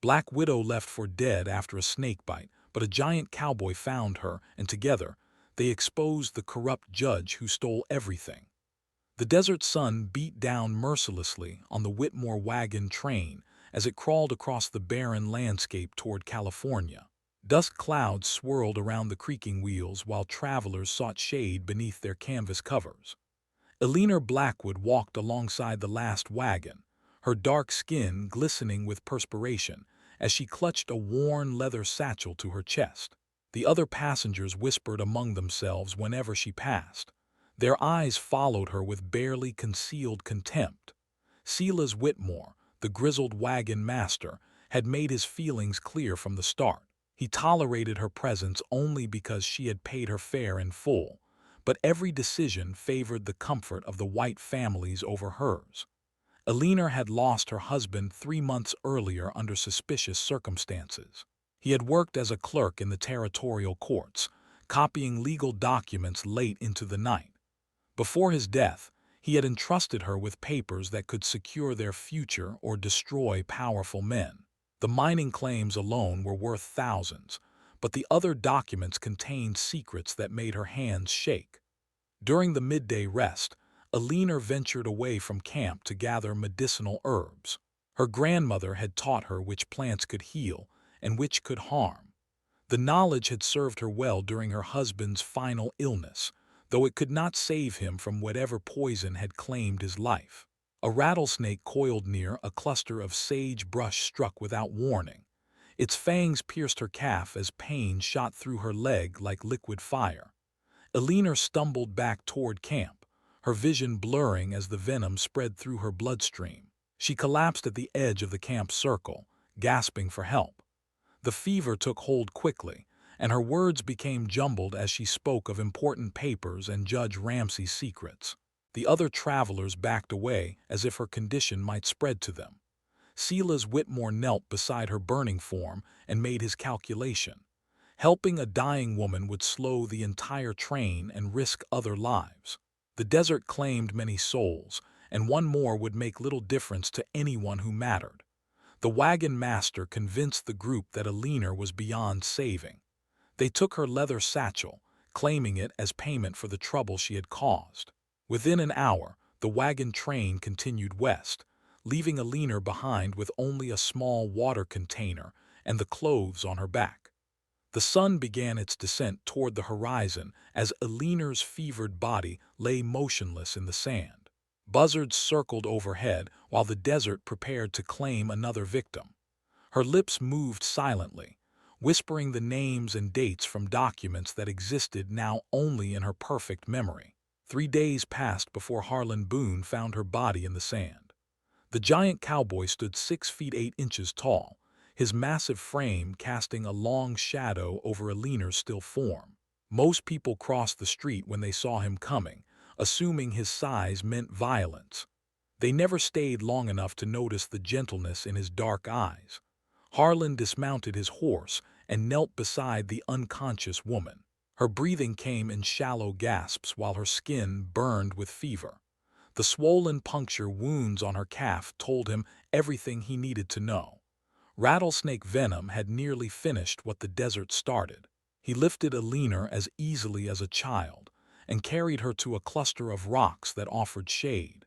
Black Widow left for dead after a snakebite, but a giant cowboy found her, and together, they exposed the corrupt judge who stole everything. The desert sun beat down mercilessly on the Whitmore wagon train as it crawled across the barren landscape toward California. Dust clouds swirled around the creaking wheels while travelers sought shade beneath their canvas covers. Eleanor Blackwood walked alongside the last wagon, her dark skin glistening with perspiration as she clutched a worn leather satchel to her chest. The other passengers whispered among themselves whenever she passed. Their eyes followed her with barely concealed contempt. Silas Whitmore, the grizzled wagon master, had made his feelings clear from the start. He tolerated her presence only because she had paid her fare in full, but every decision favored the comfort of the White families over hers. Eleanor had lost her husband 3 months earlier under suspicious circumstances. He had worked as a clerk in the territorial courts, copying legal documents late into the night. Before his death, he had entrusted her with papers that could secure their future or destroy powerful men. The mining claims alone were worth thousands, but the other documents contained secrets that made her hands shake. During the midday rest, Eleanor ventured away from camp to gather medicinal herbs. Her grandmother had taught her which plants could heal and which could harm. The knowledge had served her well during her husband's final illness, though it could not save him from whatever poison had claimed his life. A rattlesnake coiled near a cluster of sagebrush struck without warning. Its fangs pierced her calf as pain shot through her leg like liquid fire. Eleanor stumbled back toward camp, her vision blurring as the venom spread through her bloodstream. She collapsed at the edge of the camp circle, gasping for help. The fever took hold quickly, and her words became jumbled as she spoke of important papers and Judge Ramsey's secrets. The other travelers backed away as if her condition might spread to them. Silas Whitmore knelt beside her burning form and made his calculation. Helping a dying woman would slow the entire train and risk other lives. The desert claimed many souls, and one more would make little difference to anyone who mattered. The wagon master convinced the group that Eleanor was beyond saving. They took her leather satchel, claiming it as payment for the trouble she had caused. Within an hour, the wagon train continued west, leaving Eleanor behind with only a small water container and the clothes on her back. The sun began its descent toward the horizon as Eleanor's fevered body lay motionless in the sand. Buzzards circled overhead while the desert prepared to claim another victim. Her lips moved silently, whispering the names and dates from documents that existed now only in her perfect memory. 3 days passed before Harlan Boone found her body in the sand. The giant cowboy stood 6 feet 8 inches tall, his massive frame casting a long shadow over Eleanor's still form. Most people crossed the street when they saw him coming, assuming his size meant violence. They never stayed long enough to notice the gentleness in his dark eyes. Harlan dismounted his horse and knelt beside the unconscious woman. Her breathing came in shallow gasps while her skin burned with fever. The swollen puncture wounds on her calf told him everything he needed to know. Rattlesnake venom had nearly finished what the desert started. He lifted Eleanor as easily as a child and carried her to a cluster of rocks that offered shade.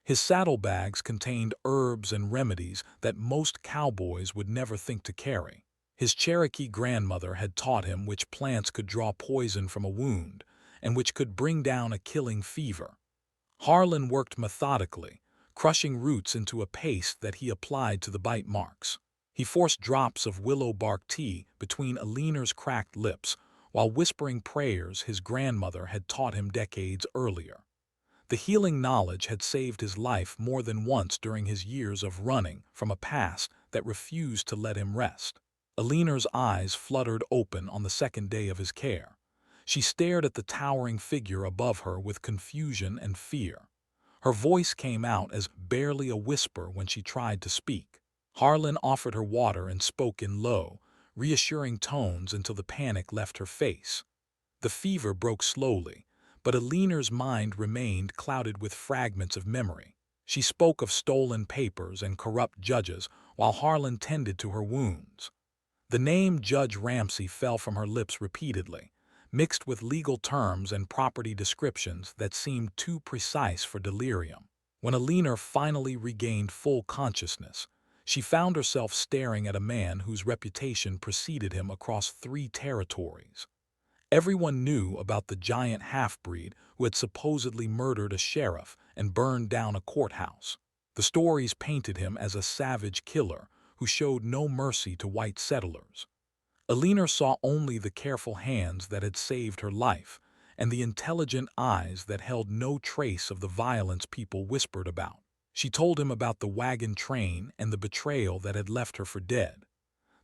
His saddlebags contained herbs and remedies that most cowboys would never think to carry. His Cherokee grandmother had taught him which plants could draw poison from a wound and which could bring down a killing fever. Harlan worked methodically, crushing roots into a paste that he applied to the bite marks. He forced drops of willow bark tea between Eleanor's cracked lips while whispering prayers his grandmother had taught him decades earlier. The healing knowledge had saved his life more than once during his years of running from a past that refused to let him rest. Eleanor's eyes fluttered open on the second day of his care. She stared at the towering figure above her with confusion and fear. Her voice came out as barely a whisper when she tried to speak. Harlan offered her water and spoke in low, reassuring tones until the panic left her face. The fever broke slowly, but Eleanor's mind remained clouded with fragments of memory. She spoke of stolen papers and corrupt judges while Harlan tended to her wounds. The name Judge Ramsey fell from her lips repeatedly, mixed with legal terms and property descriptions that seemed too precise for delirium. When Alina finally regained full consciousness, she found herself staring at a man whose reputation preceded him across 3 territories. Everyone knew about the giant half-breed who had supposedly murdered a sheriff and burned down a courthouse. The stories painted him as a savage killer who showed no mercy to white settlers. Alina saw only the careful hands that had saved her life and the intelligent eyes that held no trace of the violence people whispered about. She told him about the wagon train and the betrayal that had left her for dead.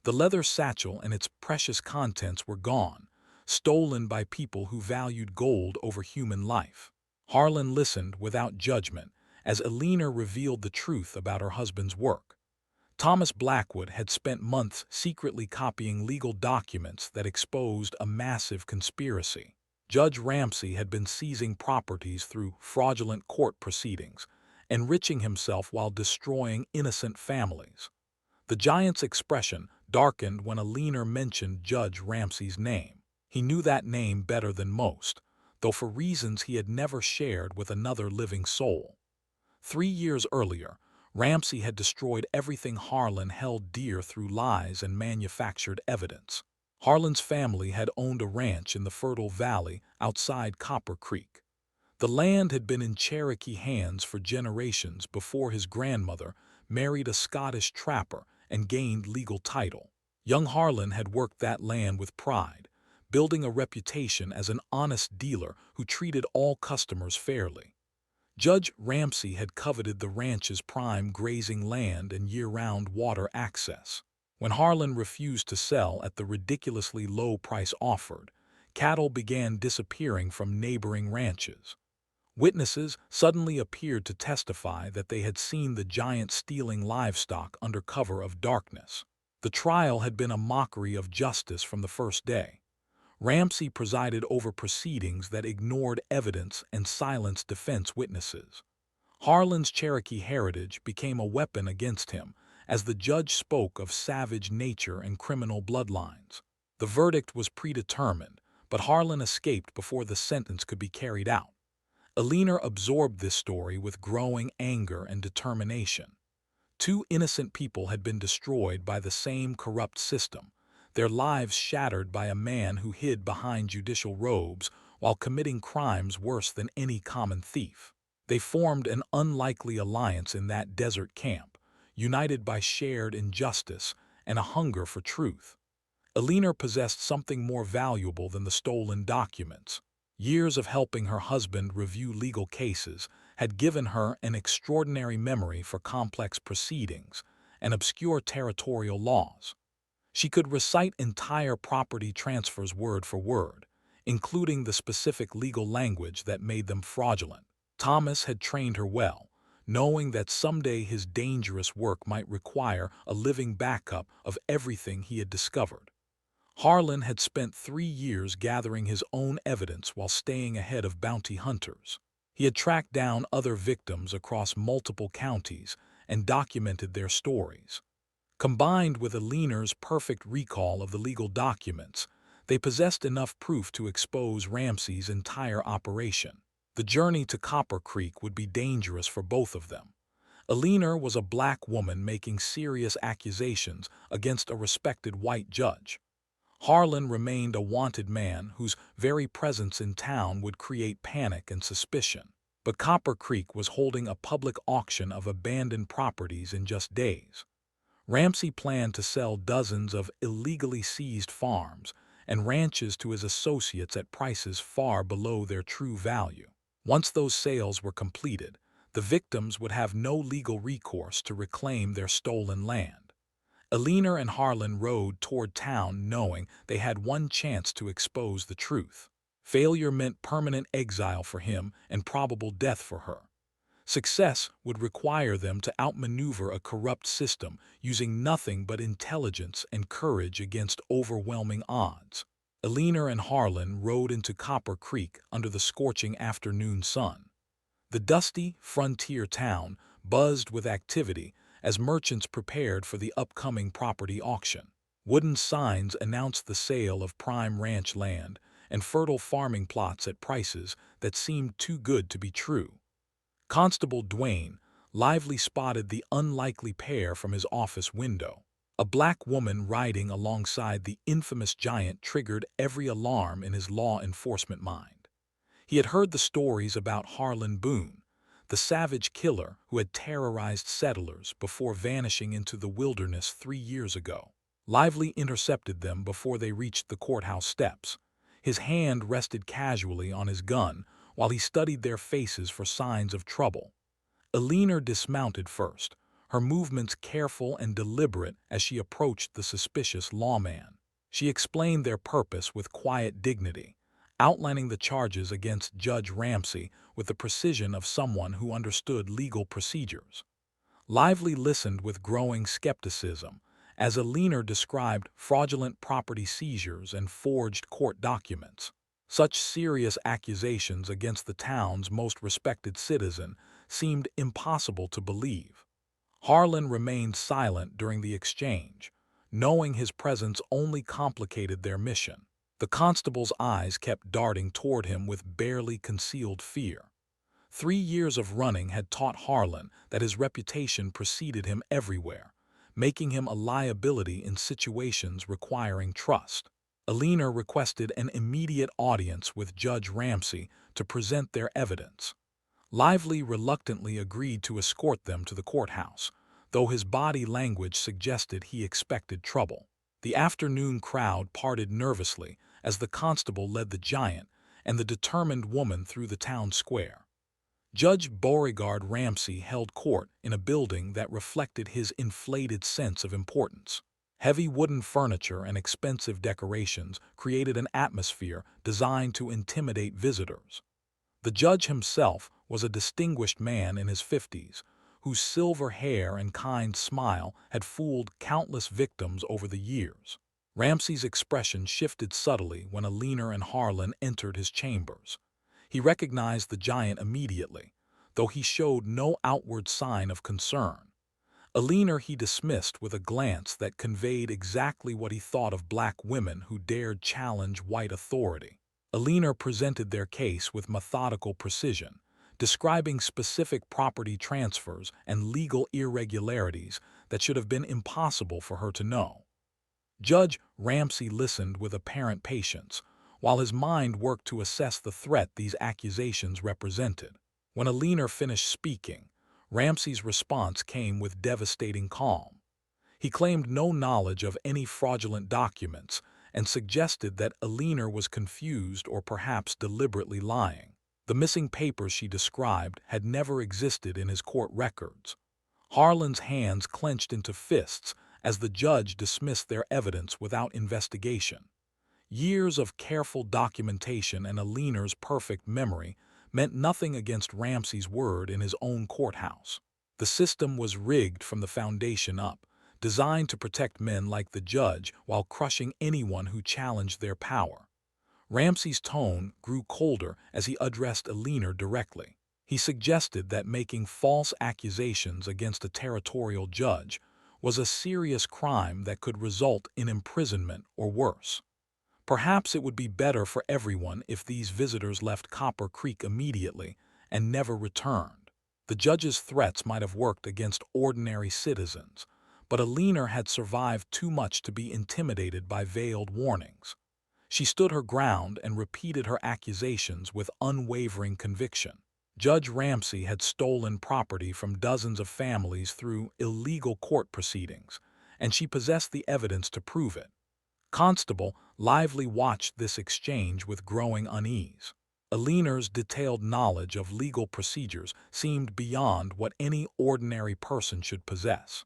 The leather satchel and its precious contents were gone, stolen by people who valued gold over human life. Harlan listened without judgment as Alina revealed the truth about her husband's work. Thomas Blackwood had spent months secretly copying legal documents that exposed a massive conspiracy. Judge Ramsey had been seizing properties through fraudulent court proceedings, enriching himself while destroying innocent families. The giant's expression darkened when Alina mentioned Judge Ramsey's name. He knew that name better than most, though for reasons he had never shared with another living soul. 3 years earlier, Ramsey had destroyed everything Harlan held dear through lies and manufactured evidence. Harlan's family had owned a ranch in the fertile valley outside Copper Creek. The land had been in Cherokee hands for generations before his grandmother married a Scottish trapper and gained legal title. Young Harlan had worked that land with pride, building a reputation as an honest dealer who treated all customers fairly. Judge Ramsey had coveted the ranch's prime grazing land and year-round water access. When Harlan refused to sell at the ridiculously low price offered, cattle began disappearing from neighboring ranches. Witnesses suddenly appeared to testify that they had seen the giant stealing livestock under cover of darkness. The trial had been a mockery of justice from the first day. Ramsey presided over proceedings that ignored evidence and silenced defense witnesses. Harlan's Cherokee heritage became a weapon against him as the judge spoke of savage nature and criminal bloodlines. The verdict was predetermined, but Harlan escaped before the sentence could be carried out. Alina absorbed this story with growing anger and determination. 2 innocent people had been destroyed by the same corrupt system, their lives shattered by a man who hid behind judicial robes while committing crimes worse than any common thief. They formed an unlikely alliance in that desert camp, united by shared injustice and a hunger for truth. Alina possessed something more valuable than the stolen documents. Years of helping her husband review legal cases had given her an extraordinary memory for complex proceedings and obscure territorial laws. She could recite entire property transfers word for word, including the specific legal language that made them fraudulent. Thomas had trained her well, knowing that someday his dangerous work might require a living backup of everything he had discovered. Harlan had spent 3 years gathering his own evidence while staying ahead of bounty hunters. He had tracked down other victims across multiple counties and documented their stories. Combined with Alina's perfect recall of the legal documents, they possessed enough proof to expose Ramsey's entire operation. The journey to Copper Creek would be dangerous for both of them. Alina was a black woman making serious accusations against a respected white judge. Harlan remained a wanted man whose very presence in town would create panic and suspicion. But Copper Creek was holding a public auction of abandoned properties in just days. Ramsey planned to sell dozens of illegally seized farms and ranches to his associates at prices far below their true value. Once those sales were completed, the victims would have no legal recourse to reclaim their stolen land. Alina and Harlan rode toward town knowing they had one chance to expose the truth. Failure meant permanent exile for him and probable death for her. Success would require them to outmaneuver a corrupt system using nothing but intelligence and courage against overwhelming odds. Alina and Harlan rode into Copper Creek under the scorching afternoon sun. The dusty, frontier town buzzed with activity as merchants prepared for the upcoming property auction. Wooden signs announced the sale of prime ranch land and fertile farming plots at prices that seemed too good to be true. Constable Duane lively spotted the unlikely pair from his office window. A black woman riding alongside the infamous giant triggered every alarm in his law enforcement mind. He had heard the stories about Harlan Boone, the savage killer who had terrorized settlers before vanishing into the wilderness 3 years ago. Lively intercepted them before they reached the courthouse steps. His hand rested casually on his gun while he studied their faces for signs of trouble. Alina dismounted first, her movements careful and deliberate as she approached the suspicious lawman. She explained their purpose with quiet dignity, outlining the charges against Judge Ramsey with the precision of someone who understood legal procedures. Lively listened with growing skepticism as Alina described fraudulent property seizures and forged court documents. Such serious accusations against the town's most respected citizen seemed impossible to believe. Harlan remained silent during the exchange, knowing his presence only complicated their mission. The constable's eyes kept darting toward him with barely concealed fear. 3 years of running had taught Harlan that his reputation preceded him everywhere, making him a liability in situations requiring trust. Alina requested an immediate audience with Judge Ramsey to present their evidence. Lively reluctantly agreed to escort them to the courthouse, though his body language suggested he expected trouble. The afternoon crowd parted nervously as the constable led the giant and the determined woman through the town square. Judge Beauregard Ramsey held court in a building that reflected his inflated sense of importance. Heavy wooden furniture and expensive decorations created an atmosphere designed to intimidate visitors. The judge himself was a distinguished man in his 50s, whose silver hair and kind smile had fooled countless victims over the years. Ramsey's expression shifted subtly when Alina and Harlan entered his chambers. He recognized the giant immediately, though he showed no outward sign of concern. Alina he dismissed with a glance that conveyed exactly what he thought of black women who dared challenge white authority. Alina presented their case with methodical precision, describing specific property transfers and legal irregularities that should have been impossible for her to know. Judge Ramsey listened with apparent patience, while his mind worked to assess the threat these accusations represented. When Alina finished speaking, Ramsey's response came with devastating calm. He claimed no knowledge of any fraudulent documents and suggested that Alina was confused or perhaps deliberately lying. The missing papers she described had never existed in his court records. Harlan's hands clenched into fists as the judge dismissed their evidence without investigation. Years of careful documentation and Alina's perfect memory meant nothing against Ramsey's word in his own courthouse. The system was rigged from the foundation up, designed to protect men like the judge while crushing anyone who challenged their power. Ramsey's tone grew colder as he addressed Alina directly. He suggested that making false accusations against a territorial judge was a serious crime that could result in imprisonment or worse. Perhaps it would be better for everyone if these visitors left Copper Creek immediately and never returned. The judge's threats might have worked against ordinary citizens, but Alina had survived too much to be intimidated by veiled warnings. She stood her ground and repeated her accusations with unwavering conviction. Judge Ramsey had stolen property from dozens of families through illegal court proceedings, and she possessed the evidence to prove it. Constable Lively watched this exchange with growing unease. Alina's detailed knowledge of legal procedures seemed beyond what any ordinary person should possess.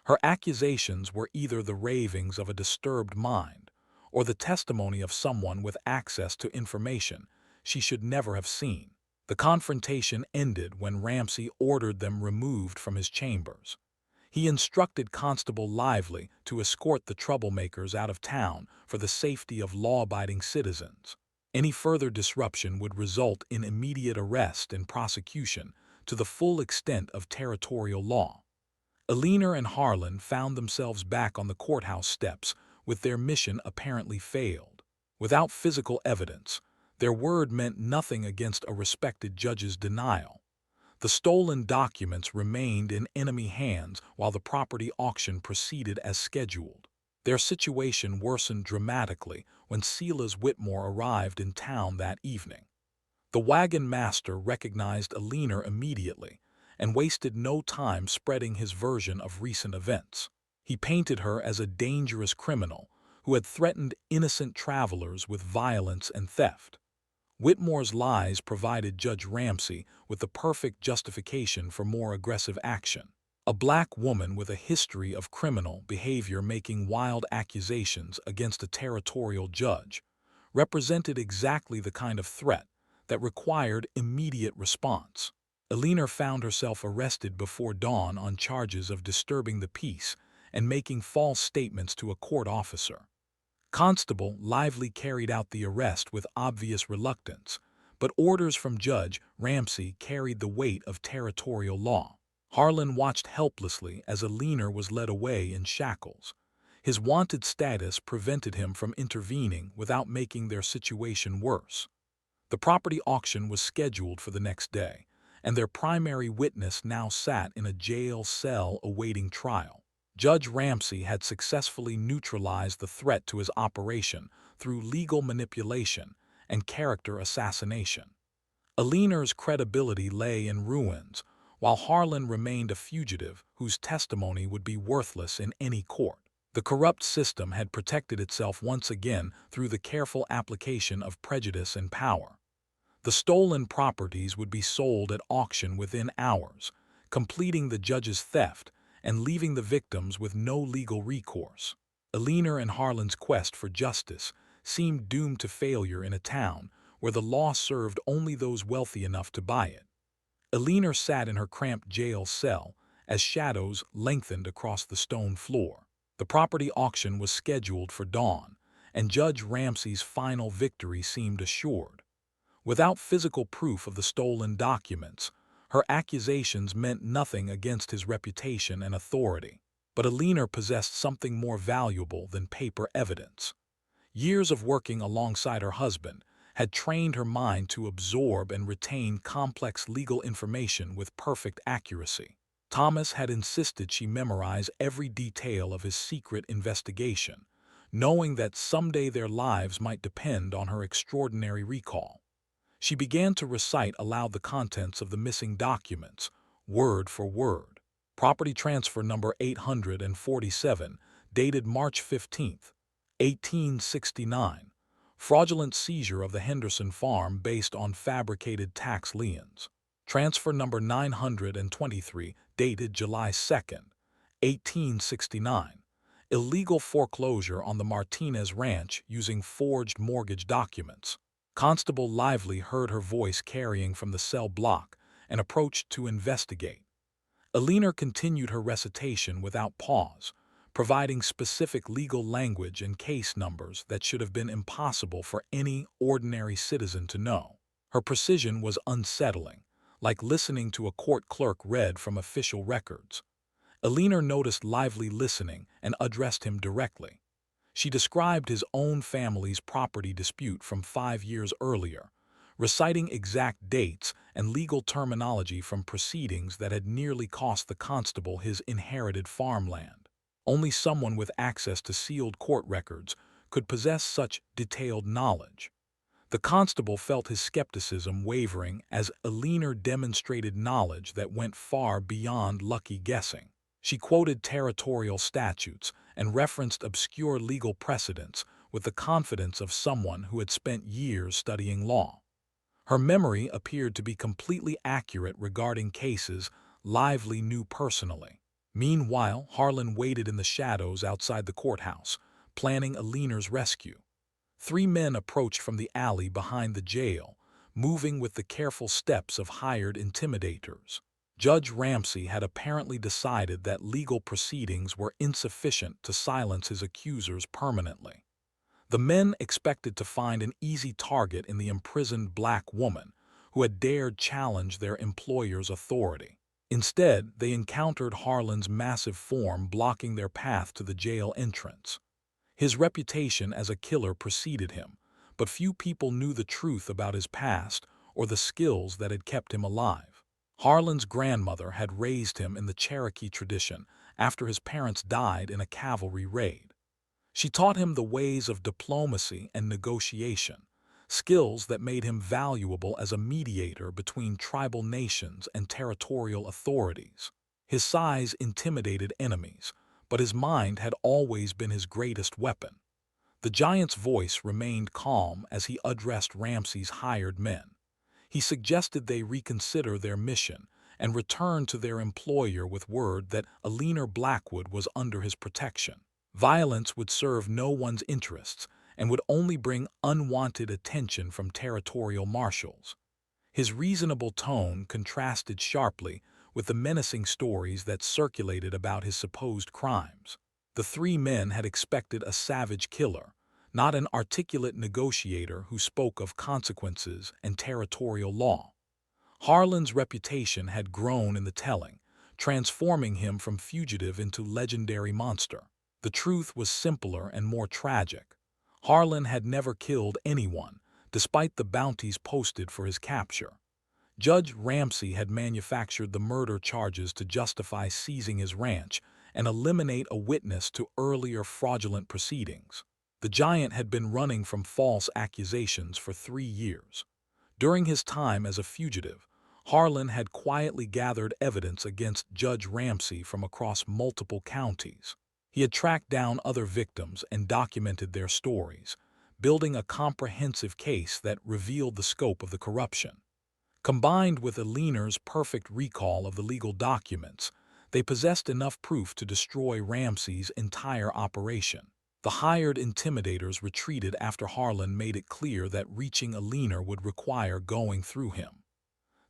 Her accusations were either the ravings of a disturbed mind or the testimony of someone with access to information she should never have seen. The confrontation ended when Ramsey ordered them removed from his chambers. He instructed Constable Lively to escort the troublemakers out of town for the safety of law-abiding citizens. Any further disruption would result in immediate arrest and prosecution to the full extent of territorial law. Alina and Harlan found themselves back on the courthouse steps, with their mission apparently failed. Without physical evidence, their word meant nothing against a respected judge's denial. The stolen documents remained in enemy hands while the property auction proceeded as scheduled. Their situation worsened dramatically when Silas Whitmore arrived in town that evening. The wagon master recognized Alina immediately and wasted no time spreading his version of recent events. He painted her as a dangerous criminal who had threatened innocent travelers with violence and theft. Whitmore's lies provided Judge Ramsey with the perfect justification for more aggressive action. A black woman with a history of criminal behavior making wild accusations against a territorial judge represented exactly the kind of threat that required immediate response. Alina found herself arrested before dawn on charges of disturbing the peace and making false statements to a court officer. Constable Lively carried out the arrest with obvious reluctance, but orders from Judge Ramsey carried the weight of territorial law. Harlan watched helplessly as Alina was led away in shackles. His wanted status prevented him from intervening without making their situation worse. The property auction was scheduled for the next day, and their primary witness now sat in a jail cell awaiting trial. Judge Ramsey had successfully neutralized the threat to his operation through legal manipulation and character assassination. Alina's credibility lay in ruins, while Harlan remained a fugitive whose testimony would be worthless in any court. The corrupt system had protected itself once again through the careful application of prejudice and power. The stolen properties would be sold at auction within hours, completing the judge's theft and leaving the victims with no legal recourse. Alina and Harlan's quest for justice seemed doomed to failure in a town where the law served only those wealthy enough to buy it. Alina sat in her cramped jail cell as shadows lengthened across the stone floor. The property auction was scheduled for dawn, and Judge Ramsey's final victory seemed assured. Without physical proof of the stolen documents, her accusations meant nothing against his reputation and authority. But Alina possessed something more valuable than paper evidence. Years of working alongside her husband had trained her mind to absorb and retain complex legal information with perfect accuracy. Thomas had insisted she memorize every detail of his secret investigation, knowing that someday their lives might depend on her extraordinary recall. She began to recite aloud the contents of the missing documents, word for word. Property transfer number 847, dated March 15, 1869. Fraudulent seizure of the Henderson farm based on fabricated tax liens. Transfer number 923, dated July 2, 1869. Illegal foreclosure on the Martinez Ranch using forged mortgage documents. Constable Lively heard her voice carrying from the cell block and approached to investigate. Alina continued her recitation without pause, providing specific legal language and case numbers that should have been impossible for any ordinary citizen to know. Her precision was unsettling, like listening to a court clerk read from official records. Alina noticed Lively listening and addressed him directly. She described his own family's property dispute from 5 years earlier, reciting exact dates and legal terminology from proceedings that had nearly cost the constable his inherited farmland. Only someone with access to sealed court records could possess such detailed knowledge. The constable felt his skepticism wavering as Alina demonstrated knowledge that went far beyond lucky guessing. She quoted territorial statutes and referenced obscure legal precedents with the confidence of someone who had spent years studying law. Her memory appeared to be completely accurate regarding cases Lively knew personally. Meanwhile, Harlan waited in the shadows outside the courthouse, planning Alina's rescue. 3 men approached from the alley behind the jail, moving with the careful steps of hired intimidators. Judge Ramsey had apparently decided that legal proceedings were insufficient to silence his accusers permanently. The men expected to find an easy target in the imprisoned black woman who had dared challenge their employer's authority. Instead, they encountered Harlan's massive form blocking their path to the jail entrance. His reputation as a killer preceded him, but few people knew the truth about his past or the skills that had kept him alive. Harlan's grandmother had raised him in the Cherokee tradition after his parents died in a cavalry raid. She taught him the ways of diplomacy and negotiation, skills that made him valuable as a mediator between tribal nations and territorial authorities. His size intimidated enemies, but his mind had always been his greatest weapon. The giant's voice remained calm as he addressed Ramsey's hired men. He suggested they reconsider their mission and return to their employer with word that Alina Blackwood was under his protection. Violence would serve no one's interests and would only bring unwanted attention from territorial marshals. His reasonable tone contrasted sharply with the menacing stories that circulated about his supposed crimes. The three men had expected a savage killer, not an articulate negotiator who spoke of consequences and territorial law. Harlan's reputation had grown in the telling, transforming him from fugitive into legendary monster. The truth was simpler and more tragic. Harlan had never killed anyone, despite the bounties posted for his capture. Judge Ramsey had manufactured the murder charges to justify seizing his ranch and eliminate a witness to earlier fraudulent proceedings. The giant had been running from false accusations for 3 years. During his time as a fugitive, Harlan had quietly gathered evidence against Judge Ramsey from across multiple counties. He had tracked down other victims and documented their stories, building a comprehensive case that revealed the scope of the corruption. Combined with Alina's perfect recall of the legal documents, they possessed enough proof to destroy Ramsey's entire operation. The hired intimidators retreated after Harlan made it clear that reaching Alina would require going through him.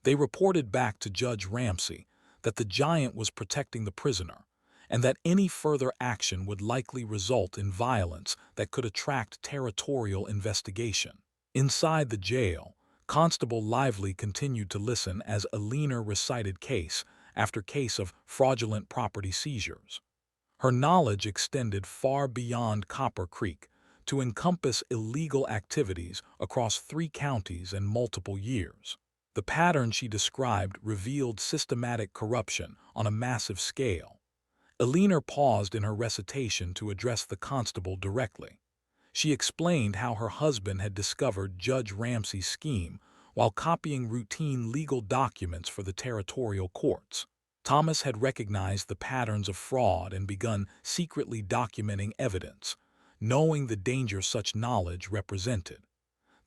They reported back to Judge Ramsey that the giant was protecting the prisoner, and that any further action would likely result in violence that could attract territorial investigation. Inside the jail, Constable Lively continued to listen as Alina recited case after case of fraudulent property seizures. Her knowledge extended far beyond Copper Creek to encompass illegal activities across 3 counties and multiple years. The pattern she described revealed systematic corruption on a massive scale. Alina paused in her recitation to address the constable directly. She explained how her husband had discovered Judge Ramsey's scheme while copying routine legal documents for the territorial courts. Thomas had recognized the patterns of fraud and begun secretly documenting evidence, knowing the danger such knowledge represented.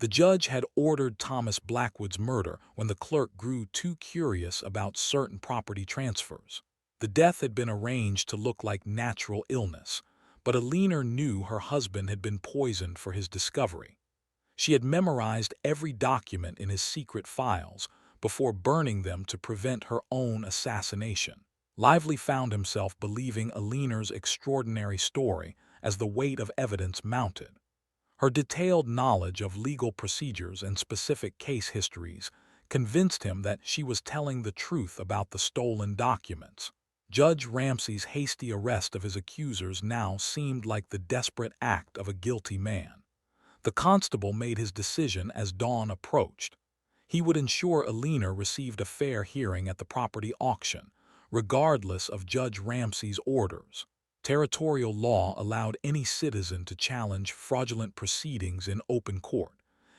The judge had ordered Thomas Blackwood's murder when the clerk grew too curious about certain property transfers. The death had been arranged to look like natural illness, but Alina knew her husband had been poisoned for his discovery. She had memorized every document in his secret files before burning them to prevent her own assassination. Lively found himself believing Alina's extraordinary story as the weight of evidence mounted. Her detailed knowledge of legal procedures and specific case histories convinced him that she was telling the truth about the stolen documents. Judge Ramsey's hasty arrest of his accusers now seemed like the desperate act of a guilty man. The constable made his decision as dawn approached. He would ensure Alina received a fair hearing at the property auction, regardless of Judge Ramsey's orders. Territorial law allowed any citizen to challenge fraudulent proceedings in open court,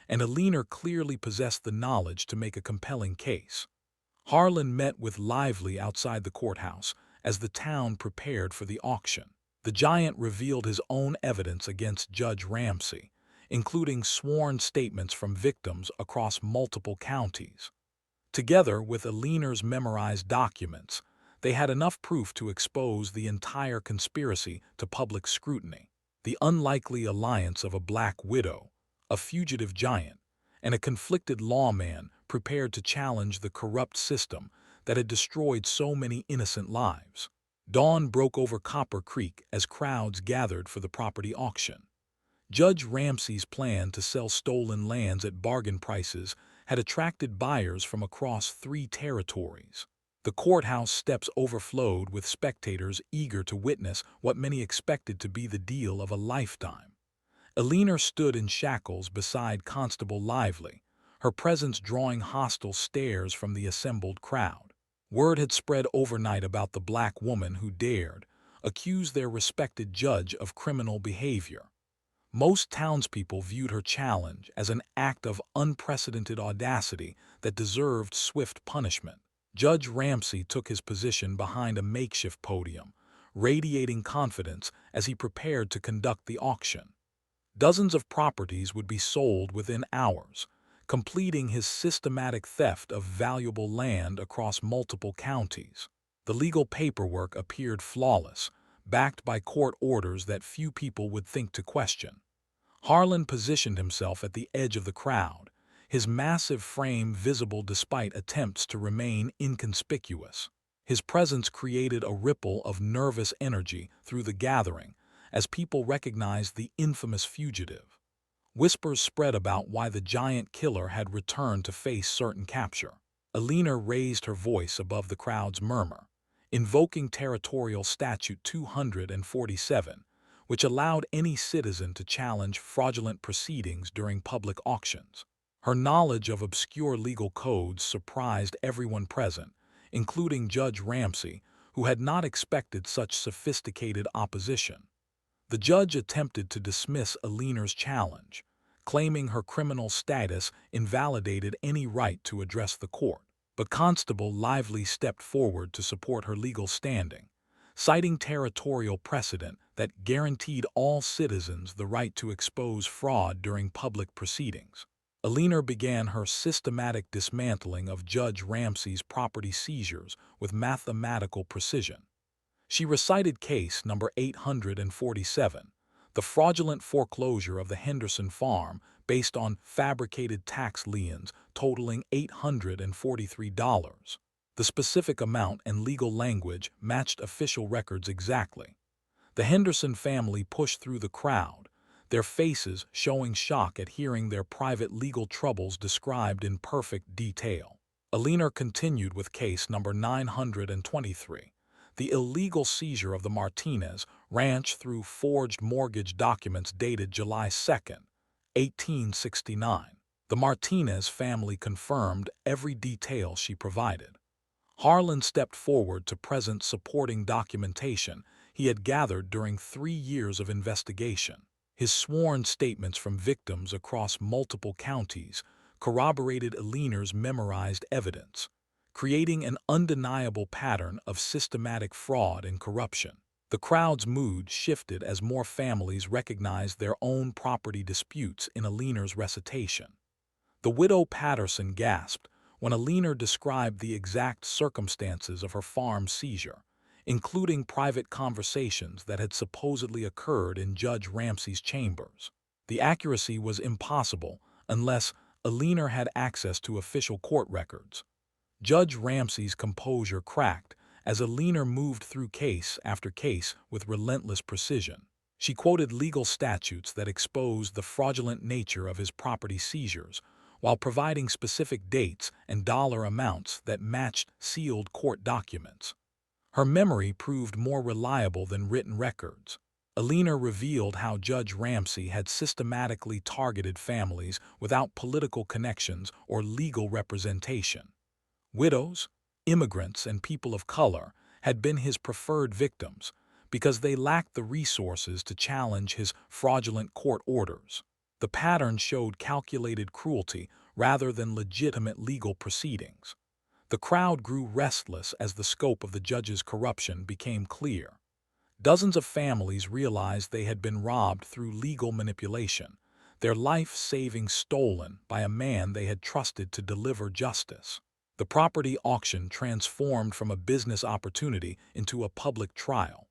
and Alina clearly possessed the knowledge to make a compelling case. Harlan met with Lively outside the courthouse as the town prepared for the auction. The giant revealed his own evidence against Judge Ramsey, including sworn statements from victims across multiple counties. Together with Alina's memorized documents, they had enough proof to expose the entire conspiracy to public scrutiny. The unlikely alliance of a black widow, a fugitive giant, and a conflicted lawman prepared to challenge the corrupt system that had destroyed so many innocent lives. Dawn broke over Copper Creek as crowds gathered for the property auction. Judge Ramsey's plan to sell stolen lands at bargain prices had attracted buyers from across 3 territories. The courthouse steps overflowed with spectators eager to witness what many expected to be the deal of a lifetime. Alina stood in shackles beside Constable Lively, her presence drawing hostile stares from the assembled crowd. Word had spread overnight about the black woman who dared accuse their respected judge of criminal behavior. Most townspeople viewed her challenge as an act of unprecedented audacity that deserved swift punishment. Judge Ramsey took his position behind a makeshift podium, radiating confidence as he prepared to conduct the auction. Dozens of properties would be sold within hours, completing his systematic theft of valuable land across multiple counties. The legal paperwork appeared flawless, backed by court orders that few people would think to question. Harlan positioned himself at the edge of the crowd, his massive frame visible despite attempts to remain inconspicuous. His presence created a ripple of nervous energy through the gathering as people recognized the infamous fugitive. Whispers spread about why the giant killer had returned to face certain capture. Alina raised her voice above the crowd's murmur, invoking Territorial Statute 247, which allowed any citizen to challenge fraudulent proceedings during public auctions. Her knowledge of obscure legal codes surprised everyone present, including Judge Ramsey, who had not expected such sophisticated opposition. The judge attempted to dismiss Alina's challenge, claiming her criminal status invalidated any right to address the court. But Constable Lively stepped forward to support her legal standing, citing territorial precedent that guaranteed all citizens the right to expose fraud during public proceedings. Alina began her systematic dismantling of Judge Ramsey's property seizures with mathematical precision. She recited case number 847, the fraudulent foreclosure of the Henderson farm based on fabricated tax liens totaling $843. The specific amount and legal language matched official records exactly. The Henderson family pushed through the crowd, their faces showing shock at hearing their private legal troubles described in perfect detail. Alina continued with case number 923. The illegal seizure of the Martinez ranch through forged mortgage documents dated July 2, 1869. The Martinez family confirmed every detail she provided. Harlan stepped forward to present supporting documentation he had gathered during 3 years of investigation. His sworn statements from victims across multiple counties corroborated Alina's memorized evidence, creating an undeniable pattern of systematic fraud and corruption. The crowd's mood shifted as more families recognized their own property disputes in Alina's recitation. The widow Patterson gasped when Alina described the exact circumstances of her farm seizure, including private conversations that had supposedly occurred in Judge Ramsey's chambers. The accuracy was impossible unless Alina had access to official court records. Judge Ramsey's composure cracked as Alina moved through case after case with relentless precision. She quoted legal statutes that exposed the fraudulent nature of his property seizures, while providing specific dates and dollar amounts that matched sealed court documents. Her memory proved more reliable than written records. Alina revealed how Judge Ramsey had systematically targeted families without political connections or legal representation. Widows, immigrants, and people of color had been his preferred victims because they lacked the resources to challenge his fraudulent court orders. The pattern showed calculated cruelty rather than legitimate legal proceedings. The crowd grew restless as the scope of the judge's corruption became clear. Dozens of families realized they had been robbed through legal manipulation, their life savings stolen by a man they had trusted to deliver justice. The property auction transformed from a business opportunity into a public trial.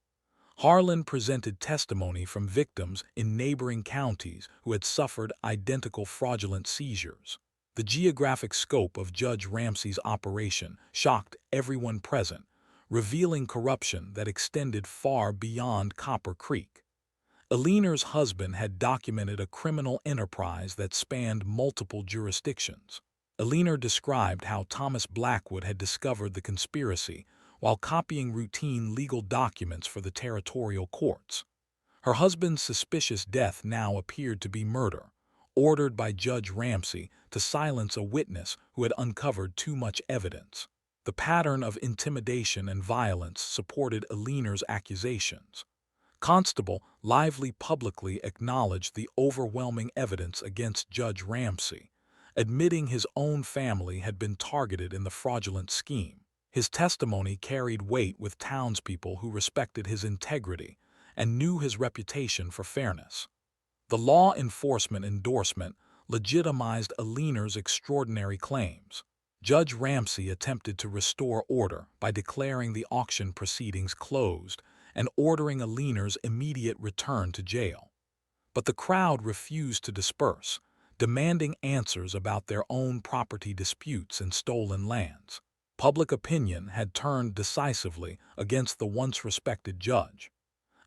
Harlan presented testimony from victims in neighboring counties who had suffered identical fraudulent seizures. The geographic scope of Judge Ramsey's operation shocked everyone present, revealing corruption that extended far beyond Copper Creek. Alina's husband had documented a criminal enterprise that spanned multiple jurisdictions. Alina described how Thomas Blackwood had discovered the conspiracy while copying routine legal documents for the territorial courts. Her husband's suspicious death now appeared to be murder, ordered by Judge Ramsey to silence a witness who had uncovered too much evidence. The pattern of intimidation and violence supported Alina's accusations. Constable Lively publicly acknowledged the overwhelming evidence against Judge Ramsey, admitting his own family had been targeted in the fraudulent scheme. His testimony carried weight with townspeople who respected his integrity and knew his reputation for fairness. The law enforcement endorsement legitimized Alina's extraordinary claims. Judge Ramsey attempted to restore order by declaring the auction proceedings closed and ordering Alina's immediate return to jail. But the crowd refused to disperse, demanding answers about their own property disputes and stolen lands. Public opinion had turned decisively against the once respected judge.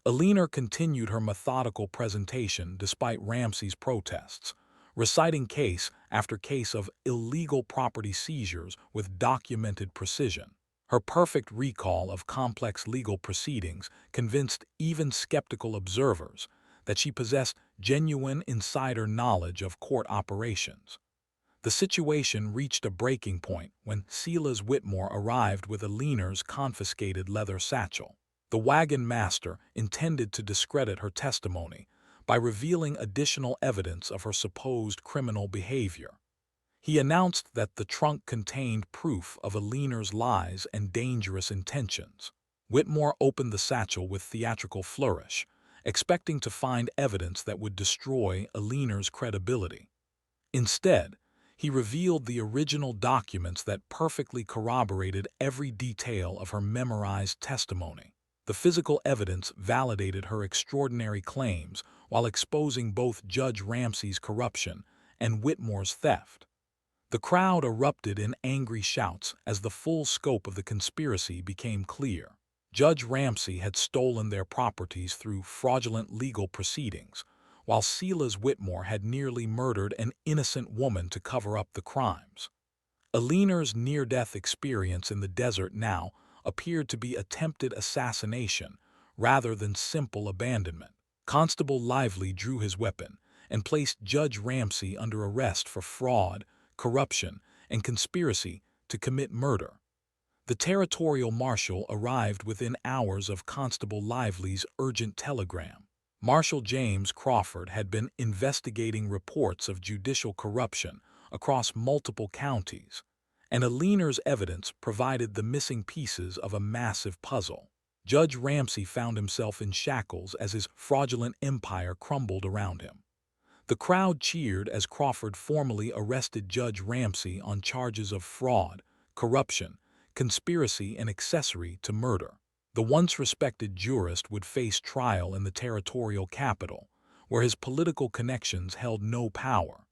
Alina continued her methodical presentation despite Ramsey's protests, reciting case after case of illegal property seizures with documented precision. Her perfect recall of complex legal proceedings convinced even skeptical observers that she possessed genuine insider knowledge of court operations. The situation reached a breaking point when Silas Whitmore arrived with Alina's confiscated leather satchel. The wagon master intended to discredit her testimony by revealing additional evidence of her supposed criminal behavior. He announced that the trunk contained proof of Alina's lies and dangerous intentions. Whitmore opened the satchel with theatrical flourish, expecting to find evidence that would destroy Alina's credibility. Instead, he revealed the original documents that perfectly corroborated every detail of her memorized testimony. The physical evidence validated her extraordinary claims while exposing both Judge Ramsey's corruption and Whitmore's theft. The crowd erupted in angry shouts as the full scope of the conspiracy became clear. Judge Ramsey had stolen their properties through fraudulent legal proceedings, while Silas Whitmore had nearly murdered an innocent woman to cover up the crimes. Alina's near-death experience in the desert now appeared to be attempted assassination rather than simple abandonment. Constable Lively drew his weapon and placed Judge Ramsey under arrest for fraud, corruption, and conspiracy to commit murder. The territorial marshal arrived within hours of Constable Lively's urgent telegram. Marshal James Crawford had been investigating reports of judicial corruption across multiple counties, and Alina's evidence provided the missing pieces of a massive puzzle. Judge Ramsey found himself in shackles as his fraudulent empire crumbled around him. The crowd cheered as Crawford formally arrested Judge Ramsey on charges of fraud, corruption, conspiracy, and accessory to murder. The once respected jurist would face trial in the territorial capital, where his political connections held no power.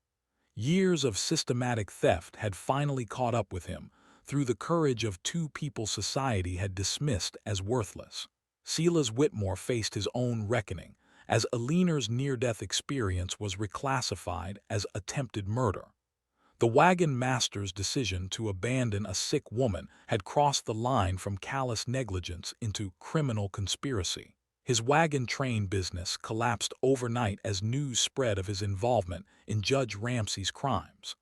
Years of systematic theft had finally caught up with him through the courage of two people society had dismissed as worthless. Silas Whitmore faced his own reckoning, as Alina's near-death experience was reclassified as attempted murder. The wagon master's decision to abandon a sick woman had crossed the line from callous negligence into criminal conspiracy. His wagon train business collapsed overnight as news spread of his involvement in Judge Ramsey's crimes.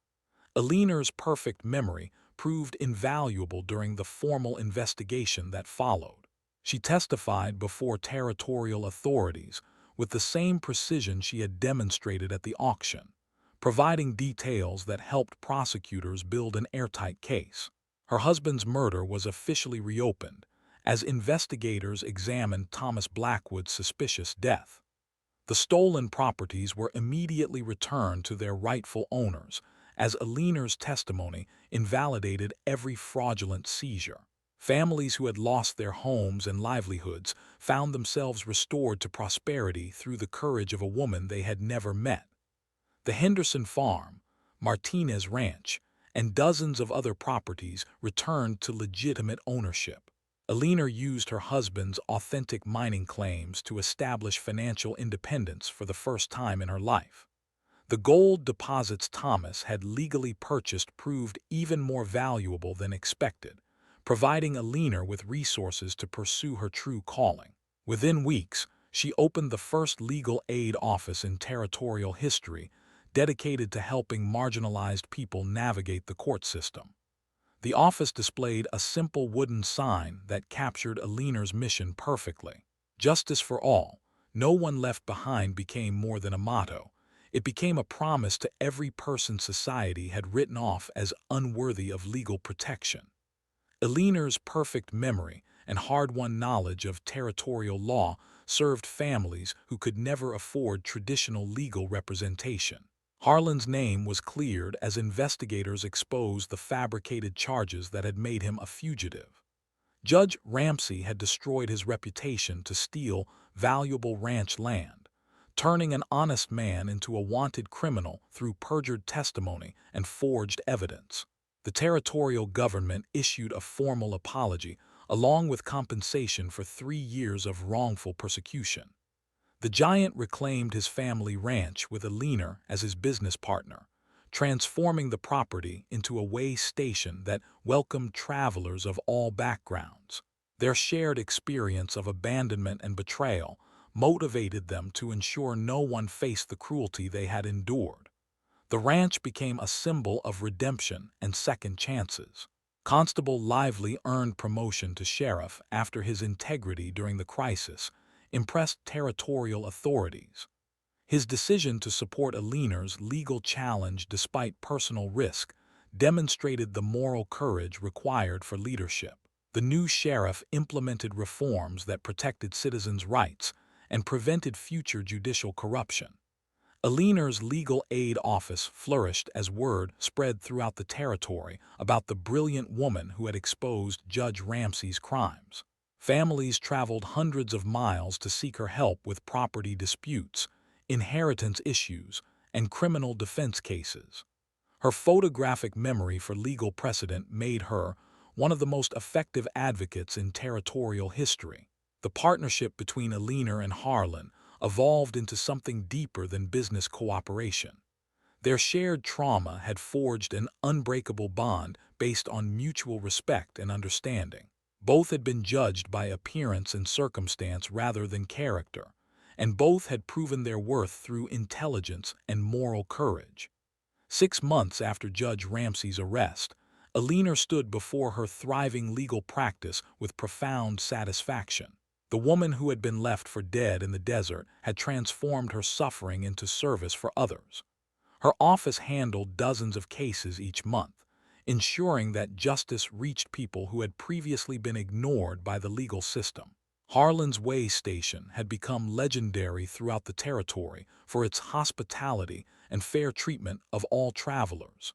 Alina's perfect memory proved invaluable during the formal investigation that followed. She testified before territorial authorities with the same precision she had demonstrated at the auction, providing details that helped prosecutors build an airtight case. Her husband's murder was officially reopened as investigators examined Thomas Blackwood's suspicious death. The stolen properties were immediately returned to their rightful owners, as Alina's testimony invalidated every fraudulent seizure. Families who had lost their homes and livelihoods found themselves restored to prosperity through the courage of a woman they had never met. The Henderson Farm, Martinez Ranch, and dozens of other properties returned to legitimate ownership. Alina used her husband's authentic mining claims to establish financial independence for the first time in her life. The gold deposits Thomas had legally purchased proved even more valuable than expected, providing Alina with resources to pursue her true calling. Within weeks, she opened the first legal aid office in territorial history, dedicated to helping marginalized people navigate the court system. The office displayed a simple wooden sign that captured Alina's mission perfectly. Justice for all, no one left behind became more than a motto. It became a promise to every person society had written off as unworthy of legal protection. Alina's perfect memory and hard-won knowledge of territorial law served families who could never afford traditional legal representation. Harlan's name was cleared as investigators exposed the fabricated charges that had made him a fugitive. Judge Ramsey had destroyed his reputation to steal valuable ranch land, turning an honest man into a wanted criminal through perjured testimony and forged evidence. The territorial government issued a formal apology, along with compensation for 3 years of wrongful persecution. The giant reclaimed his family ranch with Alina as his business partner, transforming the property into a way station that welcomed travelers of all backgrounds. Their shared experience of abandonment and betrayal motivated them to ensure no one faced the cruelty they had endured. The ranch became a symbol of redemption and second chances. Constable Lively earned promotion to sheriff after his integrity during the crisis impressed territorial authorities. His decision to support Alina's legal challenge despite personal risk demonstrated the moral courage required for leadership. The new sheriff implemented reforms that protected citizens' rights and prevented future judicial corruption. Alina's legal aid office flourished as word spread throughout the territory about the brilliant woman who had exposed Judge Ramsey's crimes. Families traveled hundreds of miles to seek her help with property disputes, inheritance issues, and criminal defense cases. Her photographic memory for legal precedent made her one of the most effective advocates in territorial history. The partnership between Alina and Harlan evolved into something deeper than business cooperation. Their shared trauma had forged an unbreakable bond based on mutual respect and understanding. Both had been judged by appearance and circumstance rather than character, and both had proven their worth through intelligence and moral courage. 6 months after Judge Ramsey's arrest, Alina stood before her thriving legal practice with profound satisfaction. The woman who had been left for dead in the desert had transformed her suffering into service for others. Her office handled dozens of cases each month, ensuring that justice reached people who had previously been ignored by the legal system. Harlan's Way Station had become legendary throughout the territory for its hospitality and fair treatment of all travelers.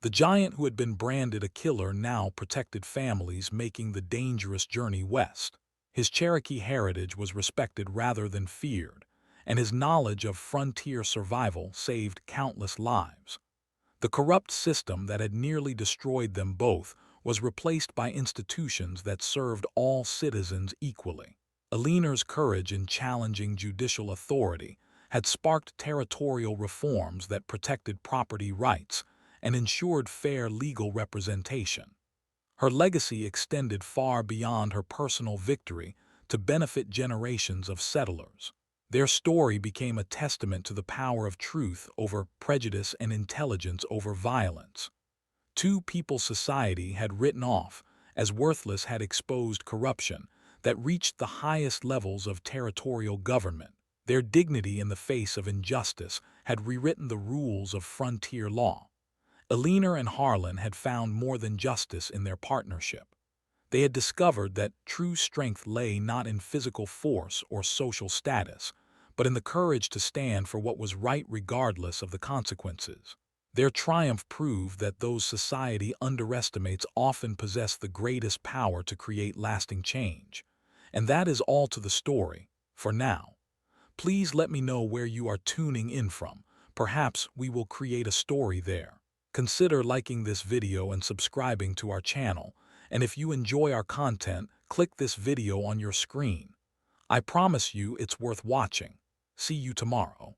The giant who had been branded a killer now protected families making the dangerous journey west. His Cherokee heritage was respected rather than feared, and his knowledge of frontier survival saved countless lives. The corrupt system that had nearly destroyed them both was replaced by institutions that served all citizens equally. Alina's courage in challenging judicial authority had sparked territorial reforms that protected property rights and ensured fair legal representation. Her legacy extended far beyond her personal victory to benefit generations of settlers. Their story became a testament to the power of truth over prejudice and intelligence over violence. Two people society had written off as worthless had exposed corruption that reached the highest levels of territorial government. Their dignity in the face of injustice had rewritten the rules of frontier law. Alina and Harlan had found more than justice in their partnership. They had discovered that true strength lay not in physical force or social status, but in the courage to stand for what was right regardless of the consequences. Their triumph proved that those society underestimates often possess the greatest power to create lasting change. And that is all to the story, for now. Please let me know where you are tuning in from. Perhaps we will create a story there. Consider liking this video and subscribing to our channel, and if you enjoy our content, click this video on your screen. I promise you it's worth watching. See you tomorrow.